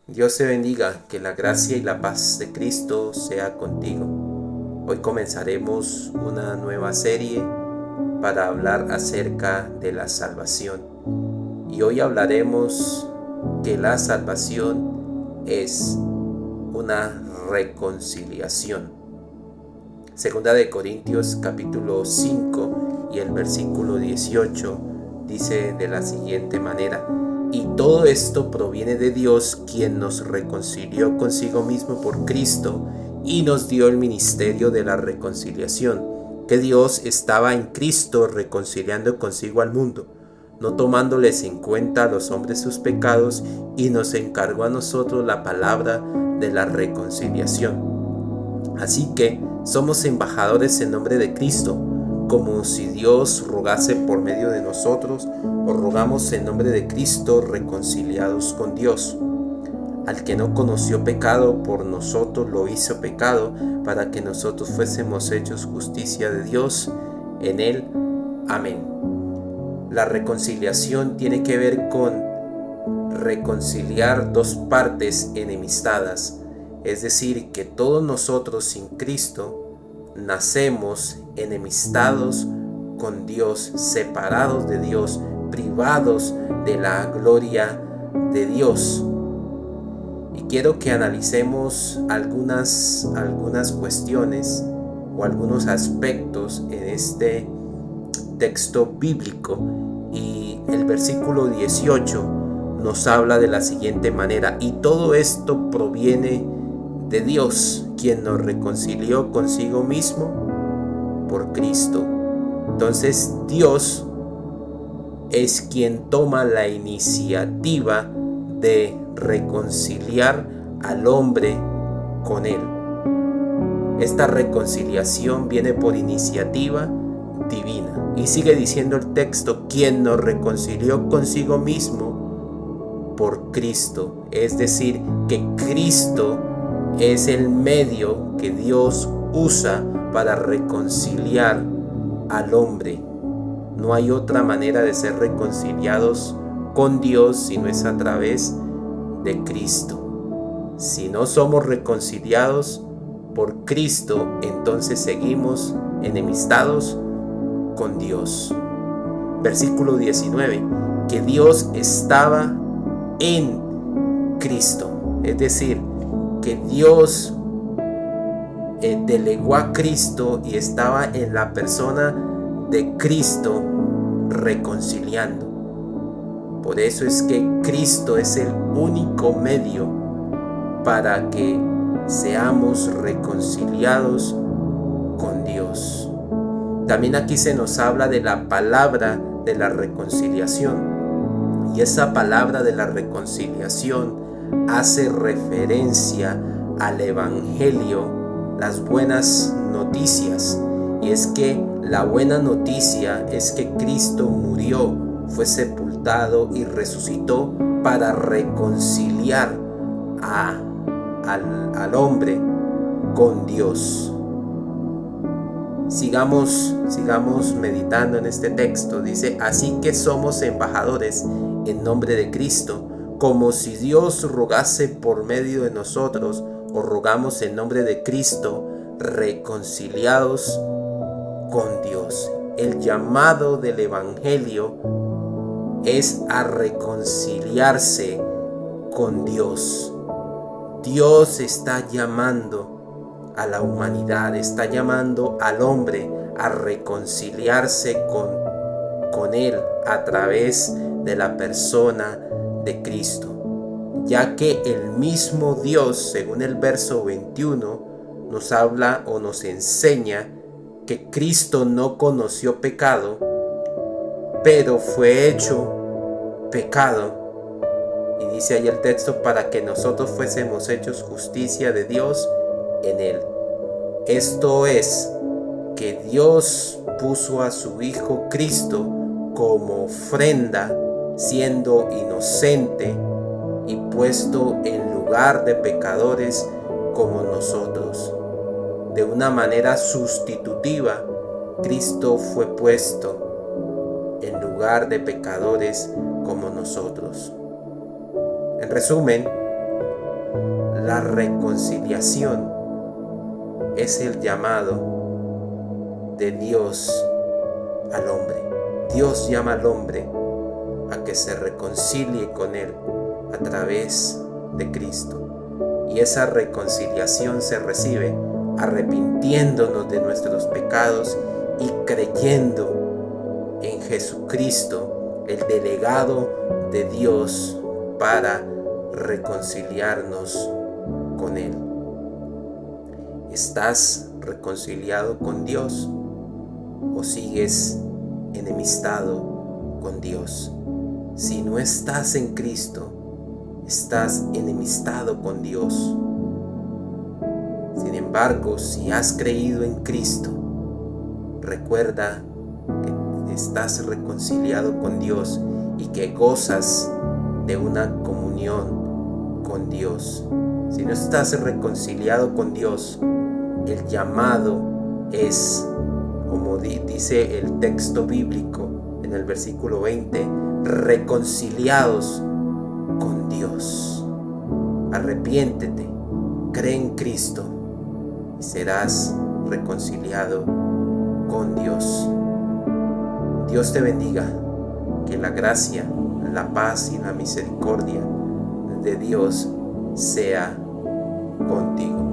Dios te bendiga, que la gracia y la paz de Cristo sea contigo. Hoy comenzaremos una nueva serie para hablar acerca de la salvación. Y hoy hablaremos que la salvación es una reconciliación. Segunda de Corintios capítulo 5 y el versículo 18 dice de la siguiente manera: y todo esto proviene de Dios, quien nos reconcilió consigo mismo por Cristo y nos dio el ministerio de la reconciliación, que Dios estaba en Cristo reconciliando consigo al mundo, no tomándoles en cuenta a los hombres sus pecados, y nos encargó a nosotros la palabra de la reconciliación. Así que somos embajadores en nombre de Cristo, como si Dios rogase por medio de nosotros. Os rogamos en nombre de Cristo, reconciliados con Dios. Al que no conoció pecado, por nosotros lo hizo pecado, para que nosotros fuésemos hechos justicia de Dios en él. Amén. La reconciliación tiene que ver con reconciliar dos partes enemistadas. Es decir, que todos nosotros sin Cristo nacemos enemistados con Dios, separados de Dios, privados de la gloria de Dios. Y quiero que analicemos algunas cuestiones o algunos aspectos en este texto bíblico. Y el versículo 18 nos habla de la siguiente manera: y todo esto proviene de Dios, quien nos reconcilió consigo mismo por Cristo. Entonces Dios es quien toma la iniciativa de reconciliar al hombre con él. Esta reconciliación viene por iniciativa divina. Y sigue diciendo el texto: quien nos reconcilió consigo mismo por Cristo. Es decir, que Cristo es el medio que Dios usa para reconciliar al hombre. No hay otra manera de ser reconciliados con Dios si no es a través de Cristo. Si no somos reconciliados por Cristo, entonces seguimos enemistados con Dios. Versículo 19: que Dios estaba en Cristo. Es decir, que Dios delegó a Cristo y estaba en la persona de Cristo reconciliando. Por eso es que Cristo es el único medio para que seamos reconciliados con Dios. También aquí se nos habla de la palabra de la reconciliación. Y esa palabra de la reconciliación hace referencia al Evangelio, las buenas noticias. Y es que la buena noticia es que Cristo murió, fue sepultado y resucitó para reconciliar al hombre con Dios. Sigamos meditando en este texto. Dice: así que somos embajadores en nombre de Cristo, como si Dios rogase por medio de nosotros. Os rogamos en nombre de Cristo, reconciliados con Dios. El llamado del Evangelio es a reconciliarse con Dios. Dios está llamando a la humanidad, está llamando al hombre a reconciliarse con Él a través de la persona de Cristo, ya que el mismo Dios, según el verso 21, nos habla o nos enseña que Cristo no conoció pecado, pero fue hecho pecado. Y dice ahí el texto: para que nosotros fuésemos hechos justicia de Dios en él. Esto es, que Dios puso a su Hijo Cristo como ofrenda, siendo inocente y puesto en lugar de pecadores como nosotros. De una manera sustitutiva, Cristo fue puesto en lugar de pecadores como nosotros. En resumen, La reconciliación es el llamado de Dios al hombre. Dios llama al hombre a que se reconcilie con Él a través de Cristo. Y esa reconciliación se recibe arrepintiéndonos de nuestros pecados y creyendo en Jesucristo, el delegado de Dios para reconciliarnos con Él. ¿Estás reconciliado con Dios o sigues enemistado con Dios? Si no estás en Cristo, estás enemistado con Dios. Sin embargo, si has creído en Cristo, recuerda que estás reconciliado con Dios y que gozas de una comunión con Dios. Si no estás reconciliado con Dios, el llamado es, como dice el texto bíblico en el versículo 20, reconciliados con Dios. Arrepiéntete, cree en Cristo y serás reconciliado con Dios. Dios te bendiga, que la gracia, la paz y la misericordia de Dios sea contigo.